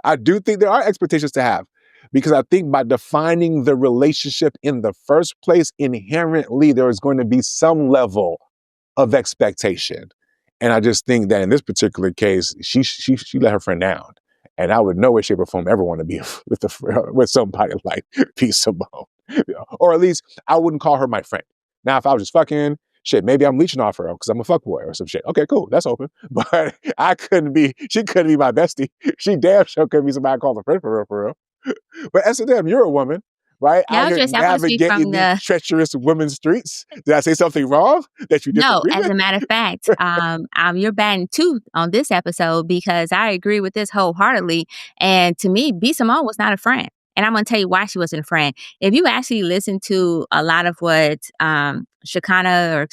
I do think there are expectations to have, because I think by defining the relationship in the first place, inherently there is going to be some level of expectation. And I just think that in this particular case, she let her friend down. And I would no way, shape, or form ever want to be with somebody like P. Simone. Or at least I wouldn't call her my friend. Now, if I was just fucking, shit, maybe I'm leeching off her because I'm a fuckboy or some shit. Okay, cool, that's open. But she couldn't be my bestie. She damn sure couldn't be somebody I call a friend for real. But S&M, you're a woman, right? Yeah, Out here navigating these treacherous women's streets. Did I say something wrong that you disagree with? No, as a matter of fact, you're batting two on this episode because I agree with this wholeheartedly. And to me, B. Simone was not a friend. And I'm going to tell you why she wasn't a friend. If you actually listen to a lot of what Shekinah,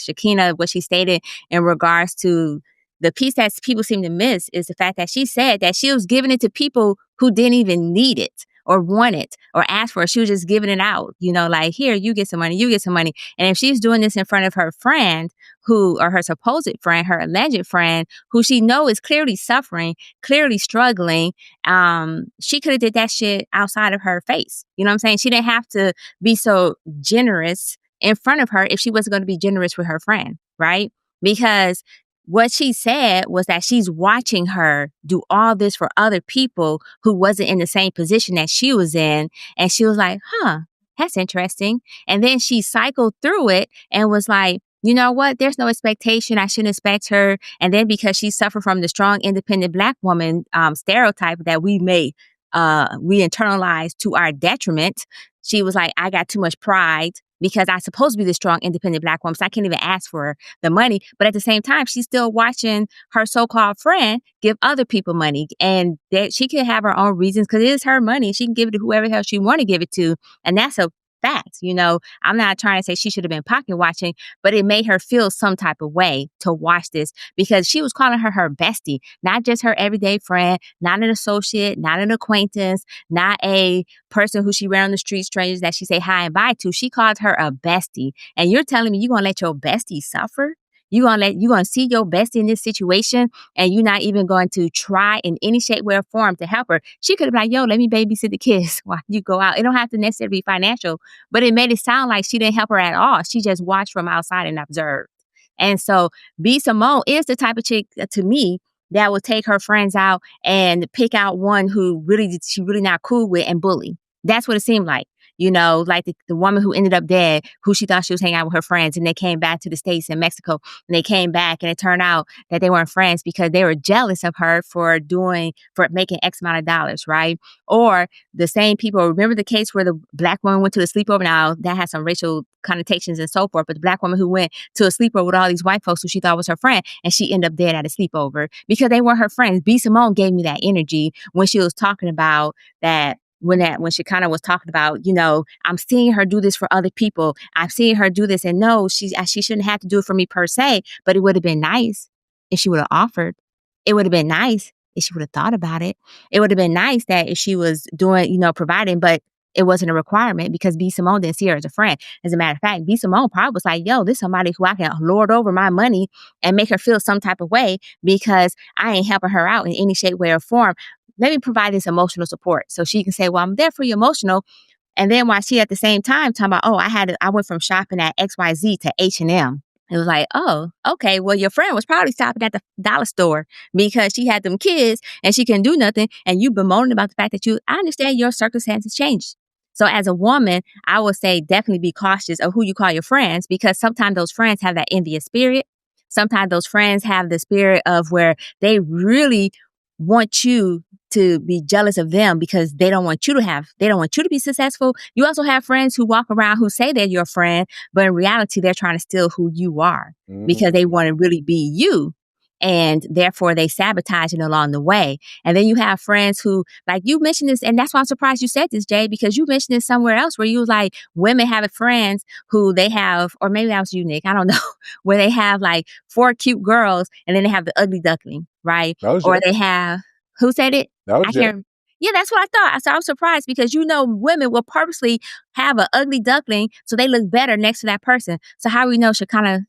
what she stated in regards to the piece that people seem to miss is the fact that she said that she was giving it to people who didn't even need it or want it or ask for it. She was just giving it out, like, here, you get some money, you get some money. And if she's doing this in front of her friend or her supposed friend, her alleged friend, who she know is clearly suffering, clearly struggling, she could have did that shit outside of her face. You know what I'm saying? She didn't have to be so generous in front of her if she wasn't going to be generous with her friend, right? Because what she said was that she's watching her do all this for other people who wasn't in the same position that she was in. And she was like, that's interesting. And then she cycled through it and was like, you know what? There's no expectation. I shouldn't expect her. And then because she suffered from the strong, independent Black woman stereotype that we internalize to our detriment, she was like, I got too much pride because I'm supposed to be the strong, independent Black woman, so I can't even ask for the money. But at the same time, she's still watching her so-called friend give other people money. And that she can have her own reasons because it is her money. She can give it to whoever the hell she want to give it to. And that's a fact. I'm not trying to say she should have been pocket watching, but it made her feel some type of way to watch this because she was calling her bestie, not just her everyday friend, not an associate, not an acquaintance, not a person who she ran on the street, strangers that she say hi and bye to. She called her a bestie. And you're telling me you're going to let your bestie suffer? You're going to see your bestie in this situation and you're not even going to try in any shape, way, or form to help her. She could have been like, yo, let me babysit the kids while you go out. It don't have to necessarily be financial, but it made it sound like she didn't help her at all. She just watched from outside and observed. And so B. Simone is the type of chick, to me, that will take her friends out and pick out one who she really not cool with and bully. That's what it seemed like. Like the woman who ended up dead, who she thought she was hanging out with her friends, and they came back to the States and Mexico, and they came back, and it turned out that they weren't friends because they were jealous of her for making X amount of dollars, right? Or the same people, remember the case where the Black woman went to the sleepover? Now, that has some racial connotations and so forth, but the Black woman who went to a sleepover with all these white folks who she thought was her friend, and she ended up dead at a sleepover because they weren't her friends. B. Simone gave me that energy when she was talking about that. When Shekinah was talking about, I'm seeing her do this for other people. I'm seeing her do this. And no, she shouldn't have to do it for me per se, but it would have been nice if she would have offered. It would have been nice if she would have thought about it. It would have been nice that if she was doing, providing, but it wasn't a requirement because B. Simone didn't see her as a friend. As a matter of fact, B. Simone probably was like, yo, this is somebody who I can lord over my money and make her feel some type of way because I ain't helping her out in any shape, way, or form. Let me provide this emotional support so she can say, well, I'm there for you emotional. And then while she at the same time talking about, I went from shopping at XYZ to H&M. It was like, oh, okay. Well, your friend was probably shopping at the dollar store because she had them kids and she couldn't do nothing. And you bemoaning about the fact that I understand your circumstances changed. So as a woman, I would say definitely be cautious of who you call your friends because sometimes those friends have that envious spirit. Sometimes those friends have the spirit of where they really want you to be jealous of them because they don't want you to be successful. You also have friends who walk around who say they're your friend, but in reality, they're trying to steal who you are because they want to really be you. And therefore they sabotage it along the way. And then you have friends who, like you mentioned this, and that's why I'm surprised you said this, Jay, because you mentioned this somewhere else where you was like, women have friends who they have, or maybe that was you, Nick, I don't know, where they have like 4 cute girls and then they have the ugly duckling, right? Or they have, who said it? That was it. Yeah, that's what I thought. So I was surprised because women will purposely have an ugly duckling so they look better next to that person. So how we know Shekinah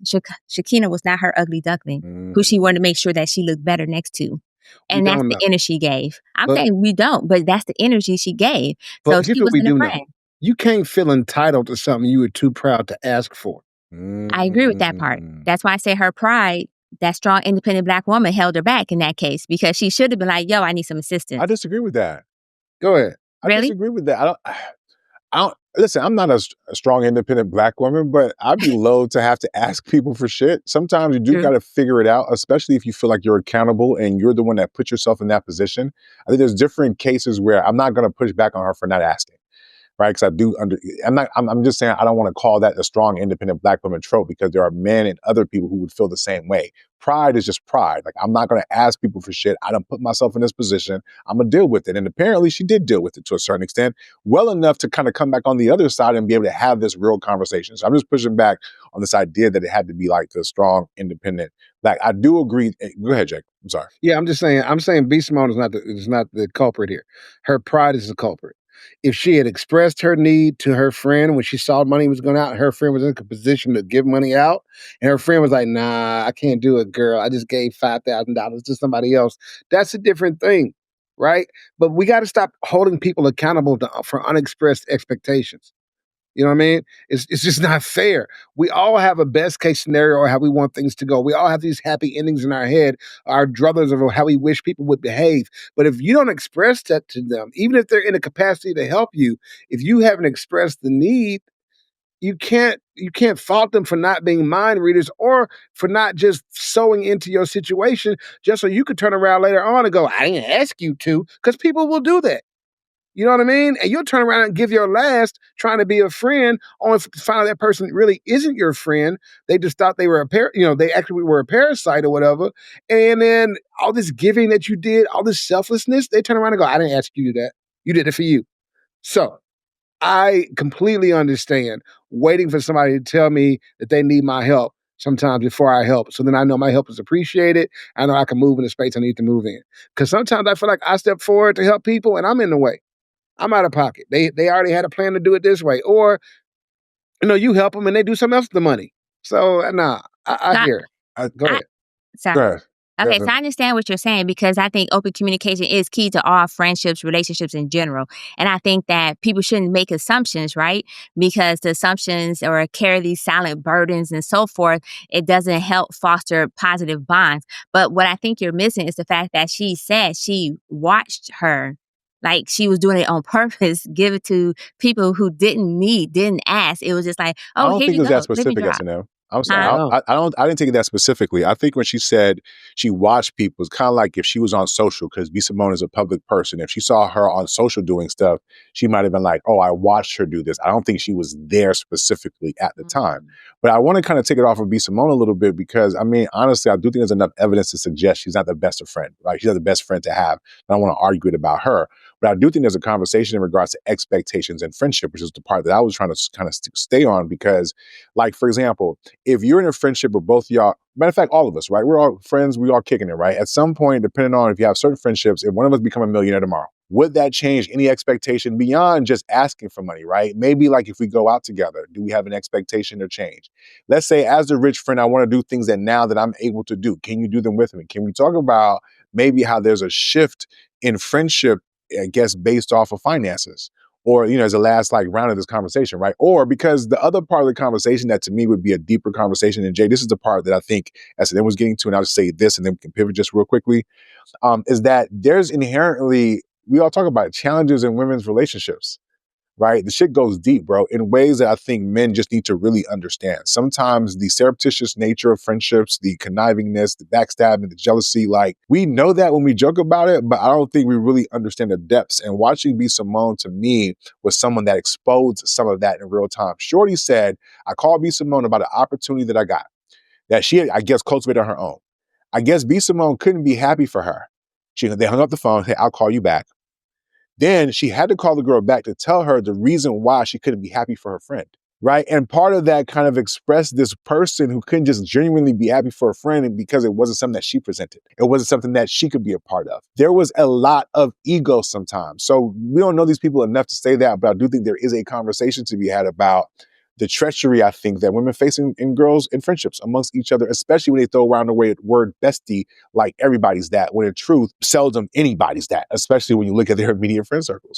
was not her ugly duckling, who she wanted to make sure that she looked better next to? And that's don't the know. energy she gave. I'm But saying we don't, but that's the energy she gave. So but here's she what we wasn't a do know. friend. You can't feel entitled to something you were too proud to ask for. I agree with that part. That's why I say her pride, that strong, independent Black woman held her back in that case because she should have been like, yo, I need some assistance. I disagree with that. Go ahead. I Really? disagree with that. I don't listen. I'm not a strong, independent Black woman, but I'd be loath to have to ask people for shit. Sometimes you do True. got to figure it out, especially if you feel like you're accountable and you're the one that put yourself in that position. I think there's different cases where I'm not going to push back on her for not asking. Right, because I do I'm just saying I don't want to call that the strong, independent Black woman trope because there are men and other people who would feel the same way. Pride is just pride. Like, I'm not going to ask people for shit. I don't put myself in this position. I'm going to deal with it. And apparently she did deal with it to a certain extent, well enough to kind of come back on the other side and be able to have this real conversation. So I'm just pushing back on this idea that it had to be like the strong, independent Black. I do agree. Go ahead, Jake. I'm sorry. Yeah, I'm saying B. Simone is not the culprit here. Her pride is the culprit. If she had expressed her need to her friend when she saw money was going out, her friend was in a position to give money out, and her friend was like, nah, I can't do it, girl. I just gave $5,000 to somebody else. That's a different thing, right? But we got to stop holding people accountable for unexpressed expectations. You know what I mean? It's just not fair. We all have a best case scenario or how we want things to go. We all have these happy endings in our head, our druthers of how we wish people would behave. But if you don't express that to them, even if they're in a capacity to help you, if you haven't expressed the need, you can't fault them for not being mind readers or for not just sewing into your situation just so you could turn around later on and go, I didn't ask you to, because people will do that. You know what I mean? And you'll turn around and give your last trying to be a friend, only to find out that person really isn't your friend. They just thought they were they actually were a parasite or whatever. And then all this giving that you did, all this selflessness, they turn around and go, I didn't ask you to do that. You did it for you. So I completely understand waiting for somebody to tell me that they need my help sometimes before I help. So then I know my help is appreciated. I know I can move in the space I need to move in. Because sometimes I feel like I step forward to help people and I'm in the way. I'm out of pocket. They already had a plan to do it this way. Or, you help them and they do something else with the money. So, nah, I hear it. Go ahead. Sorry. Go ahead. Okay, so I understand what you're saying because I think open communication is key to all friendships, relationships in general. And I think that people shouldn't make assumptions, right? Because the assumptions or carry these silent burdens and so forth, it doesn't help foster positive bonds. But what I think you're missing is the fact that she said she watched her. Like she was doing it on purpose, give it to people who didn't ask. It was just like, I oh, don't here think you it was go. that Let me specific, drop. SNL. I'm sorry. Huh? I didn't take it that specifically. I think when she said she watched people, it's kind of like if she was on social, because B. Simone is a public person. If she saw her on social doing stuff, she might have been like, oh, I watched her do this. I don't think she was there specifically at the time. But I want to kind of take it off of B. Simone a little bit because, I mean, honestly, I do think there's enough evidence to suggest she's not the best of friend, right? She's not the best friend to have. I don't want to argue it about her. But I do think there's a conversation in regards to expectations and friendship, which is the part that I was trying to kind of stay on because, like, for example, if you're in a friendship with both y'all, matter of fact, all of us, right? We're all friends, we all kicking it, right? At some point, depending on if you have certain friendships, if one of us become a millionaire tomorrow, would that change any expectation beyond just asking for money, right? Maybe like if we go out together, do we have an expectation to change? Let's say as the rich friend, I want to do things that now that I'm able to do. Can you do them with me? Can we talk about maybe how there's a shift in friendship, I guess, based off of finances? Or, as the last round of this conversation, right? Or because the other part of the conversation that to me would be a deeper conversation, and Jay, this is the part that I think SNM was getting to, and I'll just say this and then we can pivot just real quickly, is that there's inherently, we all talk about challenges in women's relationships, right? The shit goes deep, bro, in ways that I think men just need to really understand. Sometimes the surreptitious nature of friendships, the connivingness, the backstabbing, the jealousy, we know that when we joke about it, but I don't think we really understand the depths. And watching B. Simone, to me, was someone that exposed some of that in real time. Shorty said, I called B. Simone about an opportunity that I got, that she had, I guess, cultivated on her own. I guess B. Simone couldn't be happy for her. They hung up the phone, hey, I'll call you back. Then she had to call the girl back to tell her the reason why she couldn't be happy for her friend, right? And part of that kind of expressed this person who couldn't just genuinely be happy for a friend, and because it wasn't something that she presented. It wasn't something that she could be a part of. There was a lot of ego sometimes. So we don't know these people enough to say that, but I do think there is a conversation to be had about the treachery I think that women face in girls in friendships amongst each other, especially when they throw around the word bestie like everybody's that, when in truth, seldom anybody's that, especially when you look at their immediate friend circles.